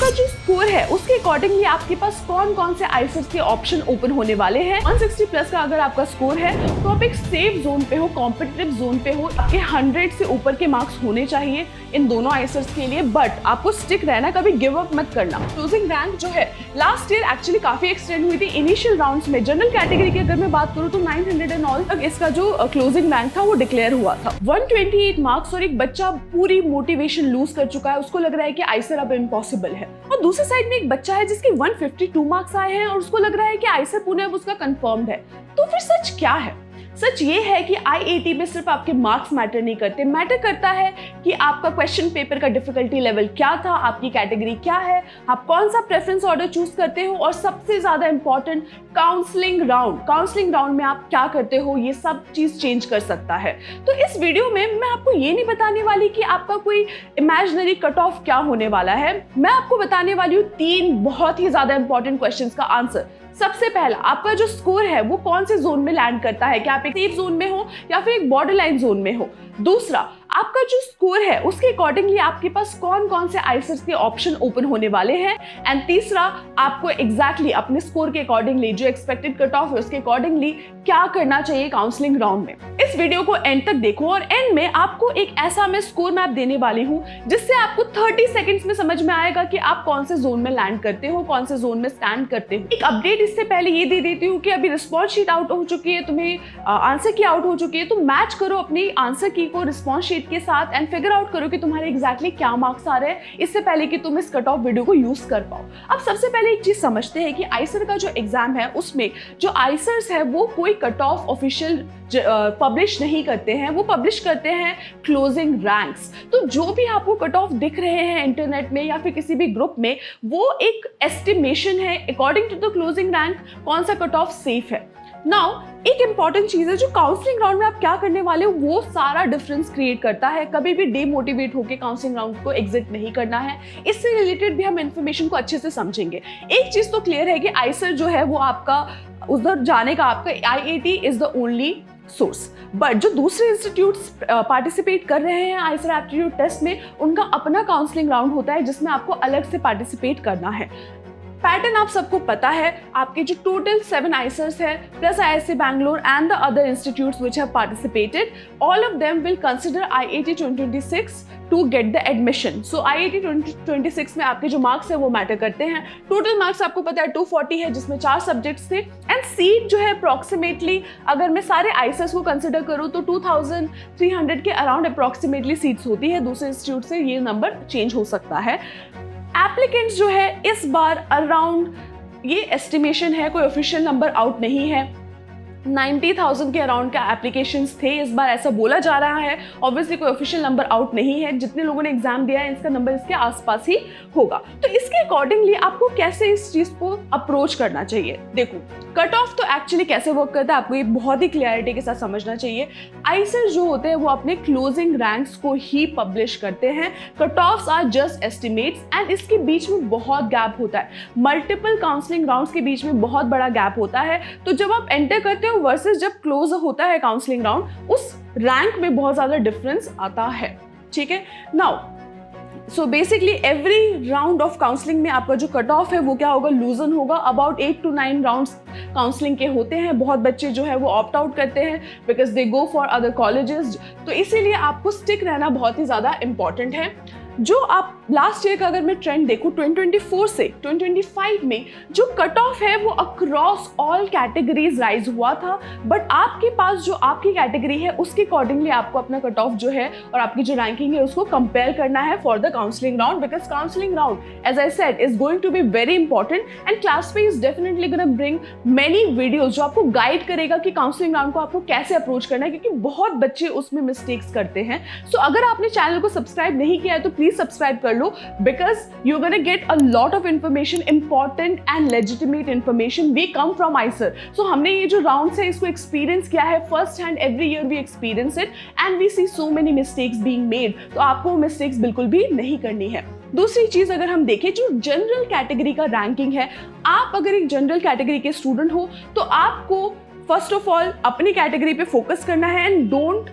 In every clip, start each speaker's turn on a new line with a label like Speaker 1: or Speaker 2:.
Speaker 1: आपका जो स्कोर है उसके अकॉर्डिंगली आपके पास कौन कौन से आईसीएस के ऑप्शन ओपन होने वाले हैं। 160 प्लस का अगर आपका स्कोर है तो आप एक सेफ जोन पे हो, कॉम्पिटिटिव जोन पे हो। आपके 100 से ऊपर के मार्क्स होने चाहिए इन दोनों आईसीएस के लिए, बट आपको स्टिक रहना, कभी गिव अप मत करना। क्लोजिंग रैंक जो है लास्ट ईयर एक्चुअली काफी एक्सटेंड हुई थी। इनिशियल राउंड्स में जनरल कैटेगरी की अगर मैं बात करूं तो 900 एंड ऑल तक इसका जो क्लोजिंग रैंक था वो डिक्लेयर हुआ था। 128 मार्क्स और एक बच्चा पूरी मोटिवेशन लूज कर चुका है, उसको लग रहा है कि आईसीआर अब इम्पॉसिबल है। और दूसरी साइड में एक बच्चा है जिसके 152 मार्क्स आए हैं और उसको लग रहा है कि आईसीआर पुणे अब उसका कंफर्म्ड है। तो फिर सच क्या है? सच ये है कि आईआईटी में सिर्फ आपके मार्क्स मैटर नहीं करते, मैटर करता है कि आपका क्वेश्चन पेपर का डिफिकल्टी लेवल क्या था, आपकी कैटेगरी क्या है, आप कौन सा प्रेफरेंस ऑर्डर चूज करते हो, और सबसे ज्यादा इंपॉर्टेंट काउंसलिंग राउंड में आप क्या करते हो, ये सब चीज चेंज कर सकता है। तो इस वीडियो में मैं आपको ये नहीं बताने वाली कि आपका कोई इमेजिनरी कट ऑफ क्या होने वाला है। मैं आपको बताने वाली हूँ 3 बहुत ही ज्यादा इंपॉर्टेंट क्वेश्चंस का आंसर। सबसे पहला, आपका जो स्कोर है वो कौन से जोन में लैंड करता है, क्या आप एक सेफ जोन में हो या फिर एक बॉर्डर लाइन जोन में हो। दूसरा, आपका जो स्कोर है उसके अकॉर्डिंगली आपके पास कौन कौन से आईसीएस के ऑप्शन ओपन होने वाले हैं। एंड तीसरा, आपको एग्जैक्टली अपने स्कोर के अकॉर्डिंगली जो एक्सपेक्टेड कट ऑफ है उसके अकॉर्डिंगली क्या करना चाहिए काउंसलिंग राउंड में। इस वीडियो को एंड तक देखो और एंड में आपको एक ऐसा मैं स्कोर मैप देने वाली हूँ जिससे आपको 30 सेकंड्स में समझ में आएगा कि आप कौन से जोन में लैंड करते हो, कौन से जोन में स्टैंड करते हो। एक अपडेट इससे पहले ये दे देती हूँ कि अभी रिस्पॉन्स शीट आउट हो चुकी है, तुम्हें आंसर की आउट हो चुकी है, तो मैच करो अपनी आंसर की को रिस्पॉन्स शीट के साथ एंड फिगर आउट करो कि तुम्हारे एग्जैक्टली क्या मार्क्स आ रहे हैं, इससे पहले कि तुम इस कट ऑफ वीडियो को यूज कर पाओ। अब सबसे पहले एक चीज समझते हैं कि आईसीआर का जो एग्जाम है उसमें जो आईसीआर है वो कोई कट ऑफ ऑफिशियल पब्लिश नहीं करते हैं, वो पब्लिश करते हैं क्लोजिंग रैंक्स। तो जो भी आपको कट ऑफ दिख रहे हैं इंटरनेट में या फिर किसी भी ग्रुप में, वो एक एस्टिमेशन है according to the closing rank कौन सा कट ऑफ सेफ है। नाउ एक इंपॉर्टेंट चीज है, जो काउंसलिंग राउंड में आप क्या करने वाले हो वो सारा डिफरेंस क्रिएट करता है। कभी भी डिमोटिवेट होकर काउंसलिंग राउंड को एग्जिट नहीं करना है। इससे रिलेटेड भी हम इंफॉर्मेशन को अच्छे से समझेंगे। एक चीज तो क्लियर है कि आईसीआर जो है वो आपका उधर जाने का, आपका IIT is the only source, but जो दूसरे इंस्टीट्यूट्स पार्टिसिपेट कर रहे हैं आईसीआर एप्टीट्यूड टेस्ट में, उनका अपना काउंसलिंग राउंड होता है जिसमें आपको अलग से पार्टिसिपेट करना है। पैटर्न आप सबको पता है, आपके जो टोटल 7 आईसीआर्स है plus IISc Bangalore and the other institutes which have participated, all of them will consider IIT 2026 to get the admission. So IIT 2026 में आपके जो मार्क्स है वो मैटर करते हैं। टोटल मार्क्स आपको पता है 240 है, जिसमें 4 सब्जेक्ट्स थे। एंड सीट जो है अप्रॉक्सीमेटली, अगर मैं सारे आईसीआर्स को कंसिडर करूँ तो 2300 के अराउंड अप्रॉक्सीमेटली सीट्स होती है। दूसरे इंस्टीट्यूट से ये नंबर चेंज हो सकता है। एप्लीकेंट्स जो है इस बार अराउंड, ये एस्टिमेशन है, कोई ऑफिशियल नंबर आउट नहीं है, 90,000 के अराउंड का एप्लीकेशंस थे इस बार, ऐसा बोला जा रहा है। ऑब्वियसली कोई ऑफिशियल नंबर आउट नहीं है, जितने लोगों ने एग्जाम दिया है इसका नंबर इसके आसपास ही होगा। तो इसके अकॉर्डिंगली आपको कैसे इस चीज को अप्रोच करना चाहिए। देखो, कट ऑफ तो एक्चुअली कैसे वर्क करता है आपको ये बहुत ही क्लियरिटी के साथ समझना चाहिए। आईसीआर जो होते हैं वो अपने क्लोजिंग रैंक्स को ही पब्लिश करते हैं। Cut offs are just estimates and इसके बीच में बहुत गैप होता है, मल्टीपल काउंसलिंग राउंड्स के बीच में बहुत बड़ा गैप होता है। तो जब आप एंटर करते हो वर्सेस जब क्लोज होता है काउंसलिंग राउंड, उस रैंक में बहुत ज्यादा डिफरेंस आता है। ठीक है, now so basically every round of counselling में आपका जो कट ऑफ है वो क्या होगा, लूजन होगा। अबाउट 8 to 9 राउंड्स काउंसलिंग के होते हैं। बहुत बच्चे जो है वो ऑप्ट आउट करते हैं because they go for other colleges. तो इसीलिए आपको स्टिक रहना बहुत ही ज़्यादा इंपॉर्टेंट है। जो आप लास्ट ईयर का अगर मैं ट्रेंड देखूं 2024 से 2025 में जो कट ऑफ है वो अक्रॉस ऑल कैटेगरीज राइज हुआ था, बट आपके पास जो आपकी कैटेगरी है उसके अकॉर्डिंगली आपको अपना कट ऑफ जो है और आपकी जो रैंकिंग है उसको कंपेयर करना है for the counselling round, because counselling round as I said is going to be very important and class पे is definitely gonna bring many videos जो आपको गाइड करेगा कि काउंसलिंग राउंड को आपको कैसे अप्रोच करना है, क्योंकि बहुत बच्चे उसमें मिस्टेक्स करते हैं। सो अगर आपने चैनल को सब्सक्राइब नहीं किया है तो प्लीज सब्सक्राइब कर लो, because you're going to get a lot of information, important and legitimate information. We come from ICER, so हमने ये जो rounds है इसको experience किया है first hand, every year we experience it and we see so many mistakes being made. तो आपको mistakes बिल्कुल भी नहीं करनी है। दूसरी चीज अगर हम देखें जो जनरल कैटेगरी का रैंकिंग है, आप अगर एक जनरल कैटेगरी के स्टूडेंट हो तो आपको फर्स्ट ऑफ ऑल अपनी कैटेगरी पे फोकस करना है एंड डोंट,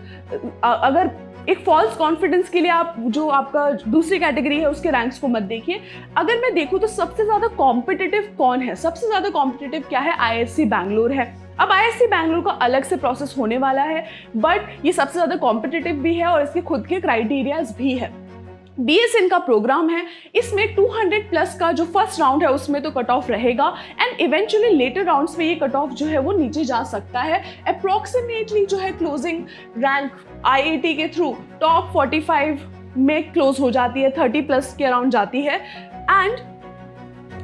Speaker 1: अगर एक फॉल्स कॉन्फिडेंस के लिए आप जो आपका दूसरी कैटेगरी है उसके रैंक्स को मत देखिए। अगर मैं देखूँ तो सबसे ज़्यादा कॉम्पिटिटिव कौन है, सबसे ज़्यादा कॉम्पिटिटिव क्या है, IISc बैंगलोर है। अब IISc बैंगलोर का अलग से प्रोसेस होने वाला है, बट ये सबसे ज़्यादा कॉम्पिटिटिव भी है और इसके खुद के क्राइटेरियाज भी है। BSN का प्रोग्राम है, इसमें 200 प्लस का जो फर्स्ट राउंड है उसमें तो कट ऑफ रहेगा एंड इवेंचुअली लेटर राउंड्स में ये कट ऑफ जो है वो नीचे जा सकता है। अप्रॉक्सीमेटली जो है क्लोजिंग रैंक IIT के थ्रू टॉप 45 में क्लोज हो जाती है, 30 प्लस के अराउंड जाती है एंड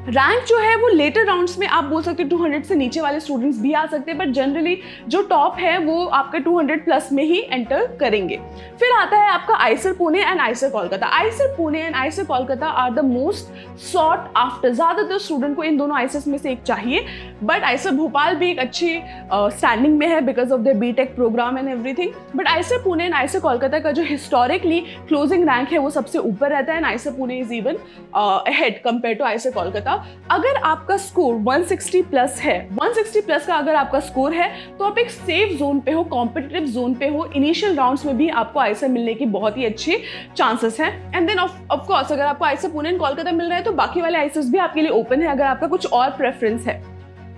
Speaker 1: रैंक जो है वो लेटर राउंड्स में आप बोल सकते हो 200 से नीचे वाले स्टूडेंट्स भी आ सकते हैं, बट जनरली जो टॉप है वो आपके 200 प्लस में ही एंटर करेंगे। फिर आता है आपका IISER Pune and IISER Kolkata. IISER Pune and IISER Kolkata are the most sought after. ज़्यादातर स्टूडेंट को इन दोनों आइसर्स में से एक चाहिए, बट आइसर भोपाल भी एक अच्छी स्टैंडिंग में है because of the BTech programme and everything. But IISER Pune and IISER Kolkata का जो हिस्टोरिकली क्लोजिंग रैंक है वो सबसे ऊपर रहता है and IISER Pune is even ahead compare to IISER Kolkata. अगर आपका स्कोर 160 प्लस है, 160 प्लस का अगर आपका स्कोर है तो आप एक सेफ जोन पे हो, कॉम्पिटिटिव जोन पे हो, इनिशियल राउंड्स में भी आपको आइसर मिलने की बहुत ही अच्छे चांसेस हैं। एंड देन ऑफ कोर्स अगर आपको आइसर पुणे एंड कोलकाता मिल रहा है तो बाकी वाले आइसर्स भी आपके लिए ओपन है अगर आपका कुछ और प्रेफरेंस है।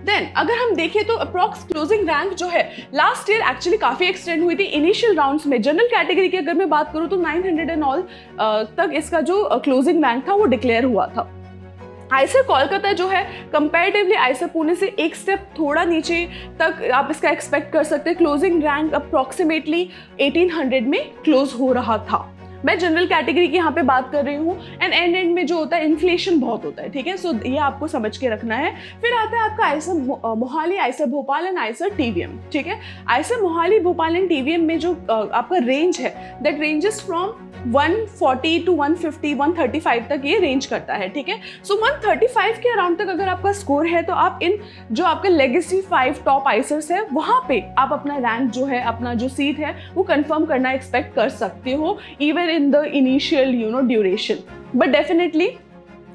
Speaker 1: देन अगर हम देखें तो अप्रॉक्स क्लोजिंग रैंक जो है लास्ट ईयर एक्चुअली काफ़ी एक्सटेंड हुई थी। इनिशियल राउंड्स में जनरल कैटेगरी की अगर मैं बात करूँ तो 900 एंड ऑल तक इसका जो क्लोजिंग रैंक था वो डिक्लेयर हुआ था। आइसर कोलकाता जो है कंपैरेटिवली आइसर पुणे से एक स्टेप थोड़ा नीचे तक आप इसका एक्सपेक्ट कर सकते हैं। क्लोजिंग रैंक अप्रॉक्सीमेटली 1800 में क्लोज हो रहा था। मैं जनरल कैटेगरी की यहाँ पे बात कर रही हूँ एंड एंड में जो होता है इन्फ्लेशन बहुत होता है, ठीक है, सो ये आपको समझ के रखना है। फिर आता है आपका Eicher Mohali, Eicher Bhopal and Eicher TVM, ठीक है। Eicher Mohali, Bhopal and TVM में जो आपका रेंज है दैट रेंजेस फ्रॉम 140 टू 150, 135 तक ये रेंज करता है, ठीक है। सो 135 के अराउंड तक अगर आपका स्कोर है तो आप इन जो आपका लेगेसी 5 टॉप आइसर्स है वहाँ पे आप अपना रैंक जो है, अपना जो सीट है वो कंफर्म करना एक्सपेक्ट कर सकते हो even in the initial duration. But definitely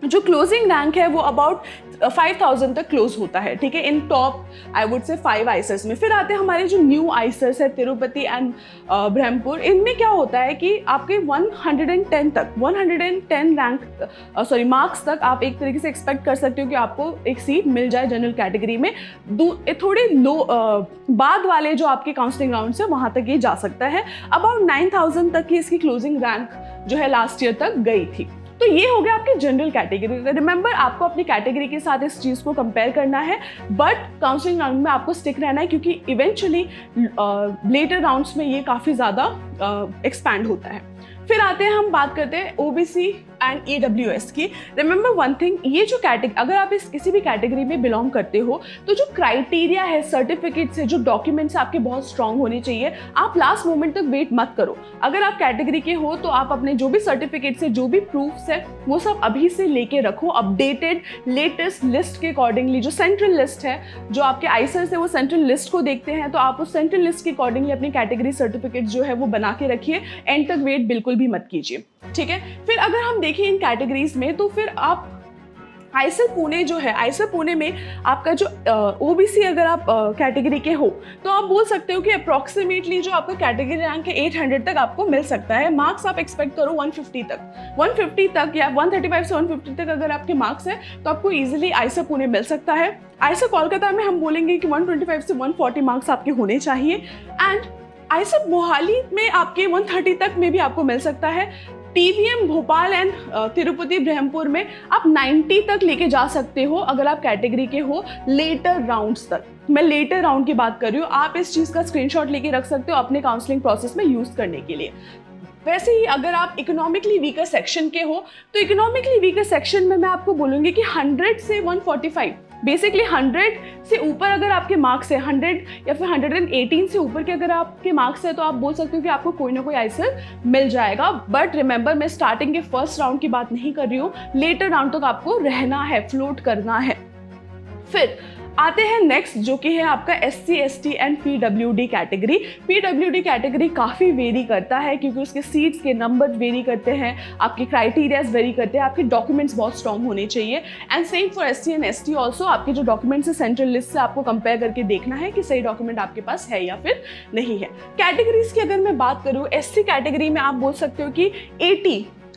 Speaker 1: जो क्लोजिंग रैंक है वो अबाउट 5000 तक क्लोज होता है, ठीक है, इन टॉप आई वुड से 5 आइसर्स में। फिर आते हैं हमारे जो न्यू आइसर्स है तिरुपति एंड ब्रह्मपुर। इनमें क्या होता है कि आपके 110 तक 110 रैंक मार्क्स तक आप एक तरीके से एक्सपेक्ट कर सकते हो कि आपको एक सीट मिल जाए जनरल कैटेगरी में। थोड़े लो बाद वाले जो आपके काउंसलिंग राउंड है वहाँ तक ये जा सकता है। अबाउट 9000 तक की इसकी क्लोजिंग रैंक जो है लास्ट ईयर तक गई थी। तो ये हो गया आपकी जनरल कैटेगरी। रिमेंबर आपको अपनी कैटेगरी के साथ इस चीज़ को कंपेयर करना है, बट काउंसलिंग राउंड में आपको स्टिक रहना है क्योंकि इवेंचुअली लेटर राउंड्स में ये काफ़ी ज़्यादा एक्सपैंड होता है। फिर आते हैं, हम बात करते हैं OBC एंड EWS की। रिमेंबर वन थिंग, ये जो कैटेगरी, अगर आप इस किसी भी कैटेगरी में बिलोंग करते हो तो जो क्राइटेरिया है, सर्टिफिकेट्स है, जो डॉक्यूमेंट्स आपके बहुत स्ट्रांग होने चाहिए। आप लास्ट मोमेंट तक वेट मत करो। अगर आप कैटेगरी के हो तो आप अपने जो भी सर्टिफिकेट्स है, जो भी प्रूफ्स है, वो सब अभी से लेके रखो अपडेटेड लेटेस्ट लिस्ट के अकॉर्डिंगली। जो सेंट्रल लिस्ट है, जो आपके आइसर्स है वो सेंट्रल लिस्ट को देखते हैं, तो आप उस सेंट्रल लिस्ट के अकॉर्डिंगली अपनी कैटेगरी सर्टिफिकेट जो है वो बना के रखिए। एंड तक वेट बिल्कुल भी मत कीजिए, ठीक है। फिर अगर हम देखें इन कैटेगरीज में तो फिर आप आइसर पुणे जो है, आइसर पुणे में आपका जो OBC अगर आप कैटेगरी के हो तो आप बोल सकते हो कि अप्रॉक्सीमेटली जो आपका कैटेगरी रैंक है 800 तक आपको मिल सकता है। मार्क्स आप एक्सपेक्ट करो 150 तक या 135 से 150 तक अगर आपके मार्क्स है तो आपको इजीली आइसर पुणे मिल सकता है। आइसर कोलकाता में हम बोलेंगे कि 125 से 140 मार्क्स आपके होने चाहिए एंड आइसर मोहाली में आपके 130 तक में भी आपको मिल सकता है। TVM भोपाल एंड तिरुपति ब्रह्मपुर में आप 90 तक लेके जा सकते हो अगर आप कैटेगरी के हो लेटर राउंड्स तक। मैं लेटर राउंड की बात कर रही हूँ। आप इस चीज़ का स्क्रीनशॉट लेके रख सकते हो अपने काउंसलिंग प्रोसेस में यूज़ करने के लिए। वैसे ही अगर आप इकोनॉमिकली वीकर सेक्शन के हो तो इकोनॉमिकली वीकर सेक्शन में मैं आपको बोलूँगी कि 100 से 145, बेसिकली 100 से ऊपर अगर आपके मार्क्स है, 100 या फिर 118 से ऊपर के अगर आपके मार्क्स है तो आप बोल सकते हो कि आपको कोई ना कोई आइसर मिल जाएगा। बट रिमेंबर, मैं स्टार्टिंग के फर्स्ट राउंड की बात नहीं कर रही हूँ, लेटर राउंड तक आपको रहना है, फ्लोट करना है। फिर आते हैं नेक्स्ट, जो कि है आपका SC ST and PWD category. PWD category काफ़ी वेरी करता है क्योंकि उसके सीट्स के नंबर वेरी करते हैं, आपके क्राइटेरियाज वेरी करते हैं, आपके डॉक्यूमेंट्स बहुत स्ट्रॉन्ग होने चाहिए। And same for SC and ST also, आपके जो डॉक्यूमेंट्स है सेंट्रल लिस्ट से आपको कंपेयर करके देखना है कि सही डॉक्यूमेंट आपके पास है या फिर नहीं है। कैटेगरीज की अगर मैं बात करूँ, SC कैटेगरी में आप बोल सकते हो कि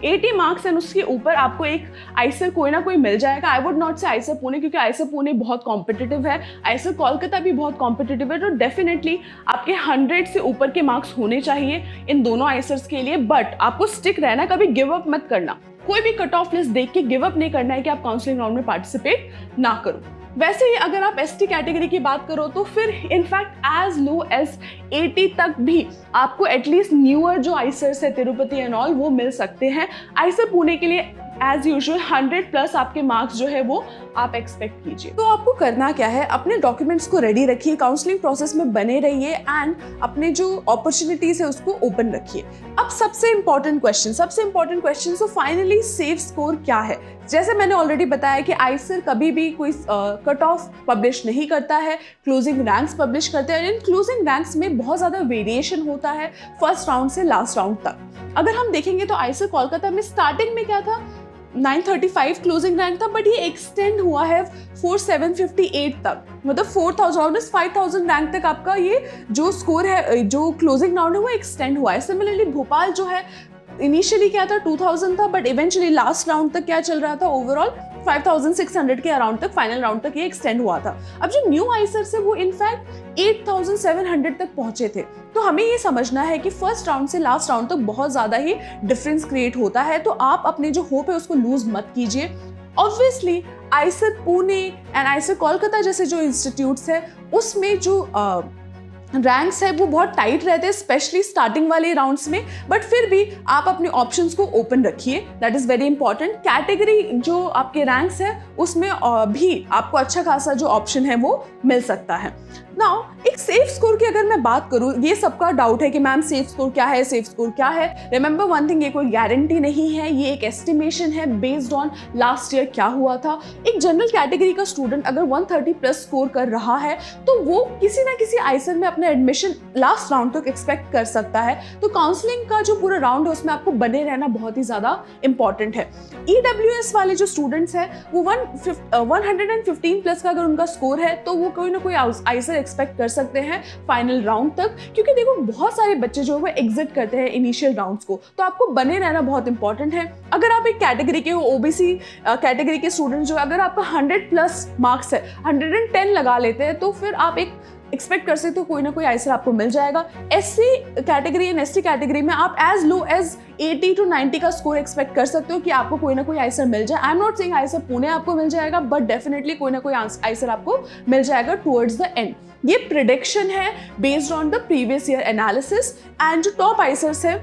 Speaker 1: 80 मार्क्स एंड उसके ऊपर आपको एक आईसर कोई ना कोई मिल जाएगा। आई वुड नॉट से आईसर पुणे, क्योंकि आईसर पुणे बहुत कॉम्पिटिटिव है, आईसर कोलकाता भी बहुत कॉम्पिटिटिव है, तो डेफिनेटली आपके 100 से ऊपर के मार्क्स होने चाहिए इन दोनों आईसर्स के लिए। बट आपको स्टिक रहना, कभी गिव अप मत करना, कोई भी कट ऑफ लिस्ट देख के गिव अप नहीं करना है कि आप काउंसलिंग राउंड में पार्टिसिपेट ना करो। वैसे ही अगर आप ST कैटेगरी की बात करो तो फिर इनफैक्ट एज लो एज 80 तक भी आपको एटलीस्ट न्यूअर जो आईसर्स है तिरुपति एंड ऑल वो मिल सकते हैं। आईसर पुणे के लिए एज यूजुअल 100+ आपके मार्क्स जो है वो आप एक्सपेक्ट कीजिए। तो आपको करना क्या है, अपने डॉक्यूमेंट्स को रेडी रखिए, काउंसलिंग प्रोसेस में बने रहिए एंड अपने जो अपॉर्चुनिटीज है उसको ओपन रखिए। अब सबसे important question, so finally safe score क्या है। जैसे मैंने ऑलरेडी बताया कि आईसर कभी भी कोई कट ऑफ पब्लिश नहीं करता है, क्लोजिंग रैंक्स पब्लिश करते हैं। इन क्लोजिंग रैंक्स में बहुत ज़्यादा वेरिएशन होता है फर्स्ट राउंड से लास्ट राउंड तक। अगर हम देखेंगे तो आईसर कोलकाता में स्टार्टिंग में क्या था, 935 क्लोजिंग रैंक था, बट ये एक्सटेंड हुआ है 4758 तक, मतलब 5000 रैंक तक आपका ये जो स्कोर है, जो क्लोजिंग राउंड है वो एक्सटेंड हुआ है। सिमिलरली भोपाल जो है इनिशियली क्या था 2000 था, बट इवेंचुअली लास्ट राउंड तक क्या चल रहा था, ओवरऑल 5600 के अराउंड तक, फाइनल राउंड तक ये एक्सटेंड हुआ था। अब जो न्यू आईसर्स है वो इनफैक्ट 8700 तक पहुंचे थे। तो हमें ये समझना है कि फर्स्ट राउंड से लास्ट राउंड तक बहुत ज्यादा ही डिफरेंस क्रिएट होता है, तो आप अपने जो होप है उसको लूज मत कीजिए। Obviously Eicher Pune and Eicher Kolkata जैसे जो इंस्टीट्यूट्स है उसमें जो रैंक्स है वो बहुत टाइट रहते हैं, स्पेशली स्टार्टिंग वाले राउंड्स में, बट फिर भी आप अपने ऑप्शंस को ओपन रखिए, that is very important. Category जो आपके रैंक्स है उसमें भी आपको अच्छा खासा जो ऑप्शन है वो मिल सकता है। नाउ एक सेफ स्कोर की अगर मैं बात करूं, ये सबका डाउट है कि मैम सेफ स्कोर क्या है, सेफ स्कोर क्या है। रिमेंबर वन थिंग, ये कोई गारंटी नहीं है, ये एक एस्टिमेशन है बेस्ड ऑन लास्ट ईयर क्या हुआ था। एक जनरल कैटेगरी का स्टूडेंट अगर 130+ स्कोर कर रहा है तो वो किसी ना किसी आईसर में अपना एडमिशन लास्ट राउंड तक एक्सपेक्ट कर सकता है। तो काउंसलिंग का जो पूरा राउंड है उसमें आपको बने रहना बहुत ही ज्यादा इंपॉर्टेंट है। EWS वाले जो स्टूडेंट्स हैं वो 115+ का अगर उनका स्कोर है तो वो कोई ना कोई आईसर एक्सपेक्ट कर सकते हैं फाइनल राउंड तक, क्योंकि देखो बहुत सारे बच्चे जो है वो एग्जिट करते हैं इनिशियल राउंड्स को, तो आपको बने रहना बहुत इंपॉर्टेंट है। अगर आप एक कैटेगरी के हो, OBC कैटेगरी के स्टूडेंट जो है, अगर आपका 100+ मार्क्स है, 110 लगा लेते हैं, तो फिर आप एक एक्सपेक्ट कर सकते हो कोई ना कोई आईसर आपको मिल जाएगा। SC category and ST category में आप एज लो एज 80 to 90 का स्कोर एक्सपेक्ट कर सकते हो कि आपको कोई ना कोई आईसर मिल जाए। I am not saying Eicher Pune आपको मिल जाएगा, बट डेफिनेटली कोई ना कोई आईसर आपको मिल जाएगा टुवर्ड्स द एंड। ये प्रिडिक्शन है based on the previous year analysis. And जो टॉप आईसर्स है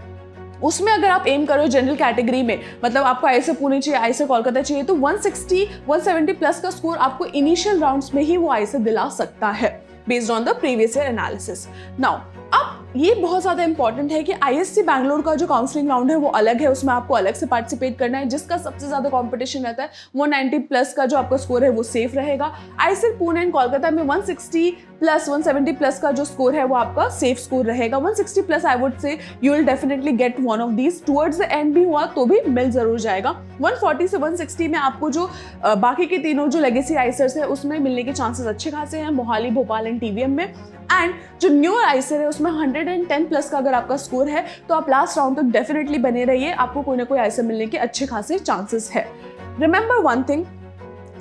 Speaker 1: उसमें अगर आप एम करो जनरल कैटेगरी में, मतलब आपको आईसर पुणे चाहिए, आईसर कोलकाता चाहिए, तो 160-170+ का स्कोर आपको इनिशियल राउंड्स में ही वो आईसर दिला सकता है based on the previous year analysis. Now अब ये बहुत ज़्यादा इंपॉर्टेंट है कि ISC बैंगलोर का जो काउंसलिंग राउंड है वो अलग है, उसमें आपको अलग से पार्टिसिपेट करना है, जिसका सबसे ज़्यादा कंपटीशन रहता है। 190+ का जो आपका स्कोर है वो सेफ रहेगा। आईसर पुणे एंड कोलकाता में 160+ 170+ का जो स्कोर है वो आपका सेफ स्कोर रहेगा। 160+ I would say you will definitely get one of these, towards the end भी हुआ तो भी मिल जरूर जाएगा। 140 से 160 में आपको जो बाकी के तीनों जो लेगेसी आईसर्स है उसमें मिलने के चांसेस अच्छे खासे हैं, मोहाली, भोपाल एंड TVM में। एंड जो न्यूअर आईसर है उसमें 110+ का अगर आपका स्कोर है तो आप लास्ट राउंड तक डेफिनेटली बने रहिए, आपको कोई ना कोई आईसर मिलने के अच्छे खासे चांसेस है। रिमेंबर वन थिंग,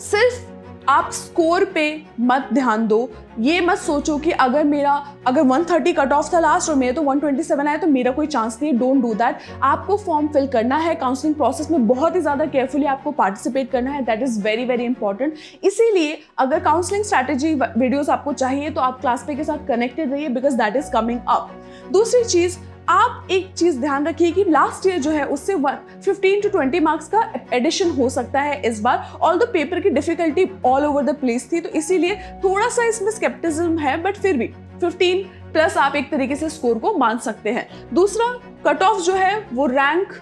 Speaker 1: सिर्फ आप स्कोर पे मत ध्यान दो। ये मत सोचो कि अगर 130 कट ऑफ था लास्ट और मेरे तो 127 आया तो मेरा कोई चांस नहीं है। Don't do that. आपको फॉर्म फिल करना है, काउंसलिंग प्रोसेस में बहुत ही ज़्यादा केयरफुली आपको पार्टिसिपेट करना है, that is very very important. इसीलिए अगर काउंसलिंग स्ट्रैटेजी वीडियोज़ आपको चाहिए तो आप क्लास पे के साथ कनेक्टेड रहिए, because that is coming up. दूसरी चीज़, आप एक चीज ध्यान रखिए कि लास्ट ईयर जो है उससे 15 to 20 मार्क्स का एडिशन हो सकता है इस बार। ऑल द पेपर की difficulty all over the place थी, तो इसीलिए थोड़ा सा इसमें स्केप्टिज्म है, बट फिर भी 15+ आप एक तरीके से स्कोर को मान सकते हैं। दूसरा, कट ऑफ जो है वो रैंक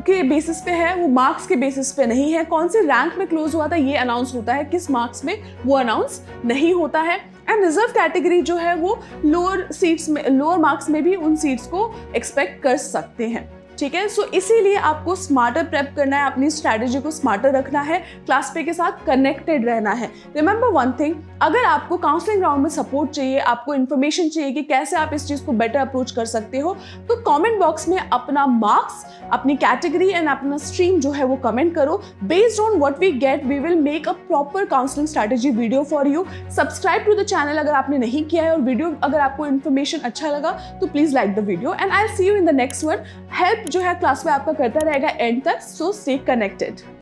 Speaker 1: के बेसिस पे है, वो मार्क्स के बेसिस पे नहीं है। कौन से रैंक में क्लोज हुआ था ये अनाउंस होता है, किस मार्क्स में वो अनाउंस नहीं होता है। एंड रिजर्व कैटेगरी जो है वो लोअर सीट्स में, लोअर मार्क्स में भी उन सीट्स को एक्सपेक्ट कर सकते हैं, ठीक है। सो इसीलिए आपको स्मार्टर प्रेप करना है, अपनी स्ट्रैटेजी को स्मार्टर रखना है, क्लास पे के साथ कनेक्टेड रहना है। रिमेंबर वन थिंग, अगर आपको काउंसलिंग राउंड में सपोर्ट चाहिए, आपको इन्फॉर्मेशन चाहिए कि कैसे आप इस चीज़ को बेटर अप्रोच कर सकते हो, तो कमेंट बॉक्स में अपना मार्क्स, अपनी कैटेगरी एंड अपना स्ट्रीम जो है वो कमेंट करो। Based on what we get we will make a proper counselling strategy video for you. Subscribe to the channel अगर आपने नहीं किया है, और वीडियो अगर आपको इन्फॉर्मेशन अच्छा लगा तो please like the video and I will see you in the next one. Help जो है क्लास में आपका करता रहेगा एंड तक, सो स्टे कनेक्टेड।